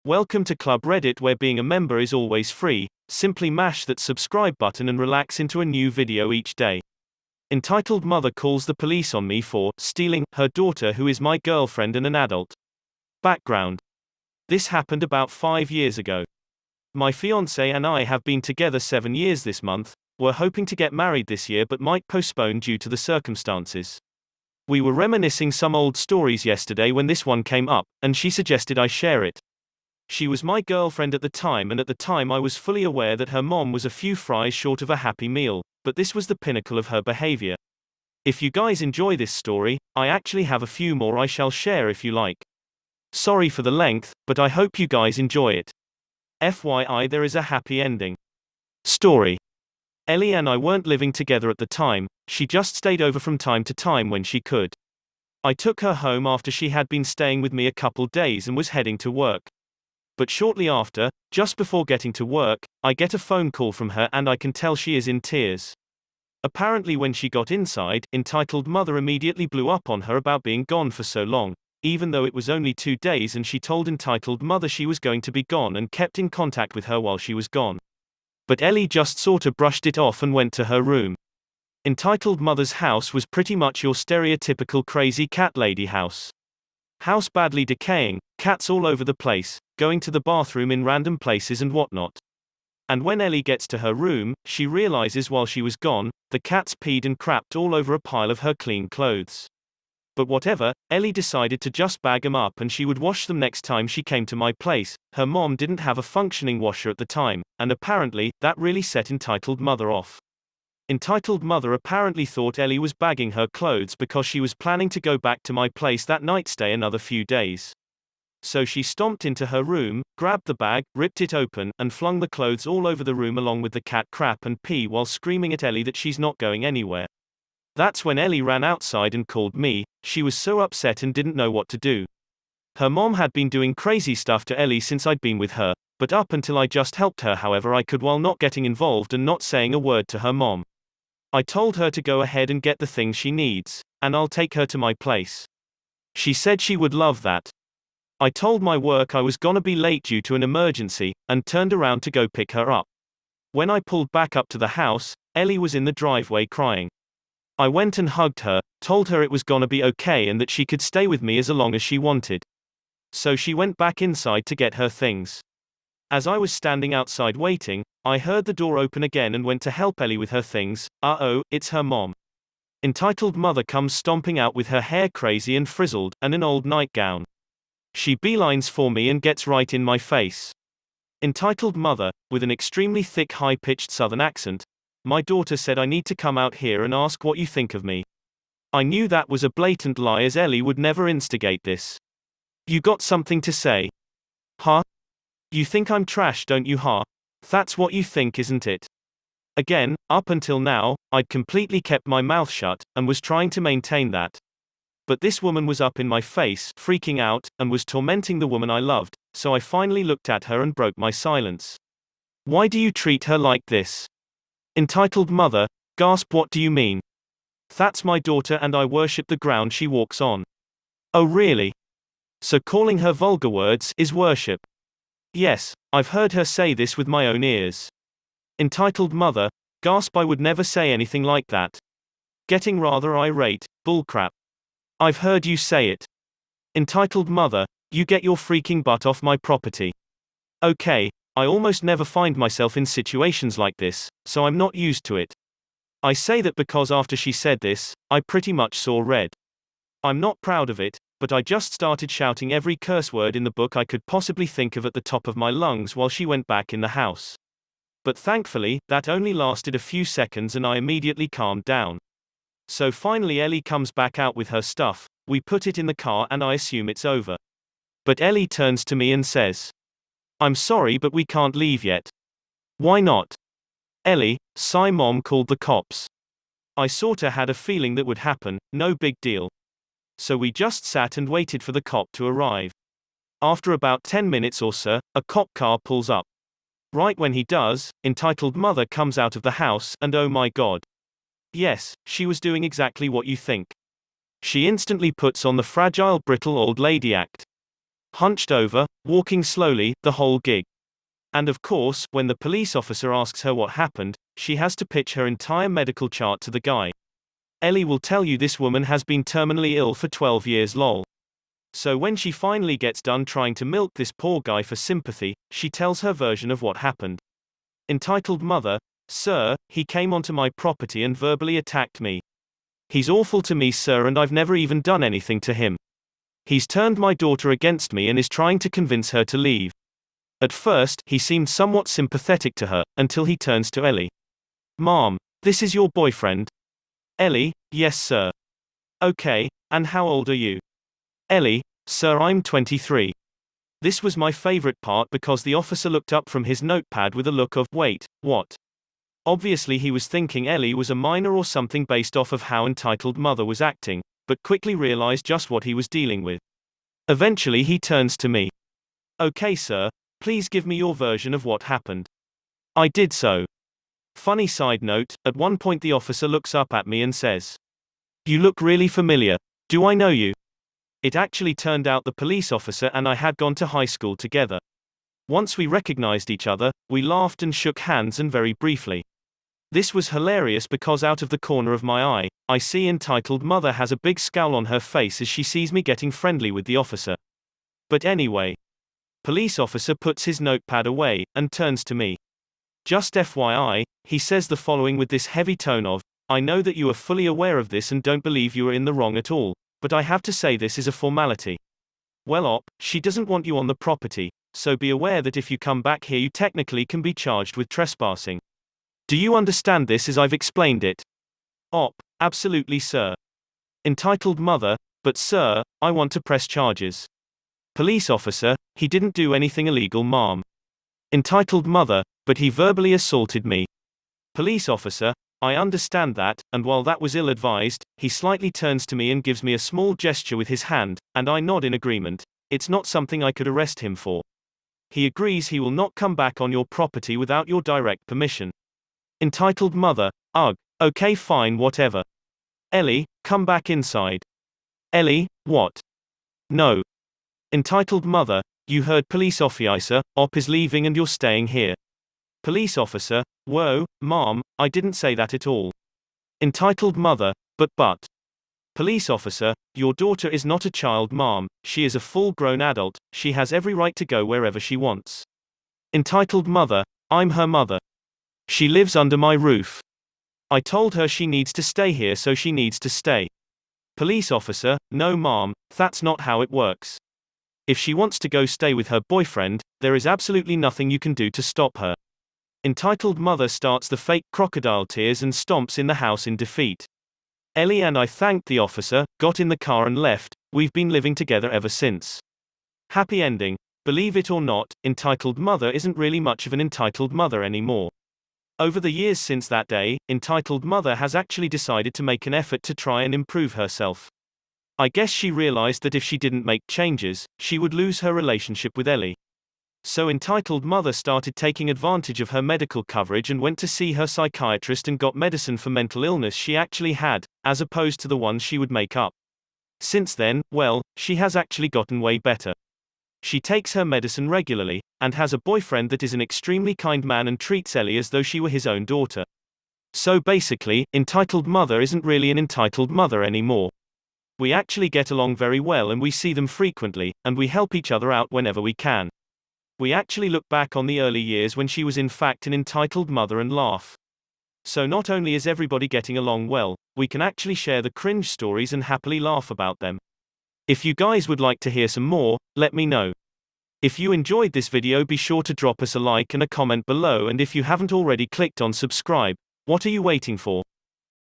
Welcome to Club Reddit, where being a member is always free. Simply mash that subscribe button and relax into a new video each day. Entitled Mother calls the police on me for stealing her daughter, who is my girlfriend and an adult. Background. This happened about 5 years ago. My fiancé and I have been together 7 years this month. We're hoping to get married this year but might postpone due to the circumstances. We were reminiscing some old stories yesterday when this one came up, and she suggested I share it. She was my girlfriend at the time, and at the time I was fully aware that her mom was a few fries short of a happy meal, but this was the pinnacle of her behavior. If you guys enjoy this story, I actually have a few more I shall share if you like. Sorry for the length, but I hope you guys enjoy it. FYI, there is a happy ending. Story. Ellie and I weren't living together at the time. She just stayed over from time to time when she could. I took her home after she had been staying with me a couple days and was heading to work. But shortly after, just before getting to work, I get a phone call from her and I can tell she is in tears. Apparently when she got inside, entitled Mother immediately blew up on her about being gone for so long, even though it was only 2 days, and she told entitled Mother she was going to be gone and kept in contact with her while she was gone. But Ellie just sorta brushed it off and went to her room. Entitled Mother's house was pretty much your stereotypical crazy cat lady house. House badly decaying, cats all over the place, going to the bathroom in random places and whatnot. And when Ellie gets to her room, she realizes while she was gone, the cats peed and crapped all over a pile of her clean clothes. But whatever, Ellie decided to just bag them up and she would wash them next time she came to my place. Her mom didn't have a functioning washer at the time, and apparently, that really set entitled Mother off. Entitled Mother apparently thought Ellie was bagging her clothes because she was planning to go back to my place that night, stay another few days. So she stomped into her room, grabbed the bag, ripped it open, and flung the clothes all over the room along with the cat crap and pee while screaming at Ellie that she's not going anywhere. That's when Ellie ran outside and called me. She was so upset and didn't know what to do. Her mom had been doing crazy stuff to Ellie since I'd been with her, but up until I just helped her however I could while not getting involved and not saying a word to her mom. I told her to go ahead and get the things she needs, and I'll take her to my place. She said she would love that. I told my work I was gonna be late due to an emergency, and turned around to go pick her up. When I pulled back up to the house, Ellie was in the driveway crying. I went and hugged her, told her it was gonna be okay and that she could stay with me as long as she wanted. So she went back inside to get her things. As I was standing outside waiting, I heard the door open again and went to help Ellie with her things. Uh-oh, it's her mom. Entitled Mother comes stomping out with her hair crazy and frizzled, and an old nightgown. She beelines for me and gets right in my face. Entitled Mother, with an extremely thick high-pitched southern accent, my daughter said I need to come out here and ask what you think of me. I knew that was a blatant lie as Ellie would never instigate this. You got something to say? Huh? You think I'm trash, don't you, huh? That's what you think, isn't it? Again, up until now, I'd completely kept my mouth shut, and was trying to maintain that. But this woman was up in my face, freaking out, and was tormenting the woman I loved, so I finally looked at her and broke my silence. Why do you treat her like this? Entitled Mother, gasp, what do you mean? That's my daughter and I worship the ground she walks on. Oh really? So calling her vulgar words is worship? Yes, I've heard her say this with my own ears. Entitled Mother, gasp, I would never say anything like that. Getting rather irate, bullcrap. I've heard you say it. Entitled Mother, you get your freaking butt off my property. Okay, I almost never find myself in situations like this, so I'm not used to it. I say that because after she said this, I pretty much saw red. I'm not proud of it, but I just started shouting every curse word in the book I could possibly think of at the top of my lungs while she went back in the house. But thankfully, that only lasted a few seconds and I immediately calmed down. So finally Ellie comes back out with her stuff, we put it in the car and I assume it's over. But Ellie turns to me and says, I'm sorry but we can't leave yet. Why not? Ellie, sigh, mom called the cops. I sorta had a feeling that would happen, no big deal. So we just sat and waited for the cop to arrive. After about 10 minutes or so, a cop car pulls up. Right when he does, entitled Mother comes out of the house and oh my god. Yes, she was doing exactly what you think. She instantly puts on the fragile, brittle old lady act. hunched over, walking slowly, the whole gig. And of course, when the police officer asks her what happened, she has to pitch her entire medical chart to the guy. Ellie will tell you this woman has been terminally ill for 12 years lol. So when she finally gets done trying to milk this poor guy for sympathy, she tells her version of what happened. Entitled Mother: Sir, he came onto my property and verbally attacked me. He's awful to me, sir, and I've never even done anything to him. He's turned my daughter against me and is trying to convince her to leave. At first, he seemed somewhat sympathetic to her, until he turns to Ellie. Mom, this is your boyfriend? Ellie: Yes, sir. Okay, and how old are you? Ellie: Sir, I'm 23. This was my favorite part because the officer looked up from his notepad with a look of, wait, what? Obviously he was thinking Ellie was a minor or something based off of how Entitled Mother was acting, but quickly realized just what he was dealing with. Eventually he turns to me. Okay, sir, please give me your version of what happened. I did so. Funny side note, at one point the officer looks up at me and says, You look really familiar. Do I know you? It actually turned out the police officer and I had gone to high school together. Once we recognized each other, we laughed and shook hands and very briefly. This was hilarious because out of the corner of my eye, I see Entitled Mother has a big scowl on her face as she sees me getting friendly with the officer. But anyway. Police officer puts his notepad away, and turns to me. Just FYI, he says the following with this heavy tone of, I know that you are fully aware of this and don't believe you are in the wrong at all, but I have to say this is a formality. Well op, she doesn't want you on the property, so be aware that if you come back here you technically can be charged with trespassing. Do you understand this as I've explained it? Op: Absolutely, sir. Entitled Mother: But sir, I want to press charges. Police officer: He didn't do anything illegal, ma'am. Entitled Mother: But he verbally assaulted me. Police officer: I understand that, and while that was ill-advised, he slightly turns to me and gives me a small gesture with his hand, and I nod in agreement. It's not something I could arrest him for. He agrees he will not come back on your property without your direct permission. Entitled Mother: Ugh, okay fine whatever. Ellie, come back inside. Ellie: What? No. Entitled Mother: You heard police officer, op is leaving and you're staying here. Police officer: Whoa, ma'am, I didn't say that at all. Entitled Mother: But. Police officer: Your daughter is not a child, ma'am, she is a full-grown adult, she has every right to go wherever she wants. Entitled Mother: I'm her mother. She lives under my roof. I told her she needs to stay here, so she needs to stay. Police officer: No ma'am, that's not how it works. If she wants to go stay with her boyfriend, there is absolutely nothing you can do to stop her. Entitled Mother starts the fake crocodile tears and stomps in the house in defeat. Ellie and I thanked the officer, got in the car and left. We've been living together ever since. Happy ending. Believe it or not, Entitled Mother isn't really much of an entitled mother anymore. Over the years since that day, Entitled Mother has actually decided to make an effort to try and improve herself. I guess she realized that if she didn't make changes, she would lose her relationship with Ellie. So Entitled Mother started taking advantage of her medical coverage and went to see her psychiatrist and got medicine for mental illness she actually had, as opposed to the ones she would make up. Since then, well, she has actually gotten way better. She takes her medicine regularly, and has a boyfriend that is an extremely kind man and treats Ellie as though she were his own daughter. So basically, Entitled Mother isn't really an entitled mother anymore. We actually get along very well and we see them frequently, and we help each other out whenever we can. We actually look back on the early years when she was in fact an entitled mother and laugh. So not only is everybody getting along well, we can actually share the cringe stories and happily laugh about them. If you guys would like to hear some more, let me know. If you enjoyed this video, be sure to drop us a like and a comment below, and if you haven't already clicked on subscribe, what are you waiting for?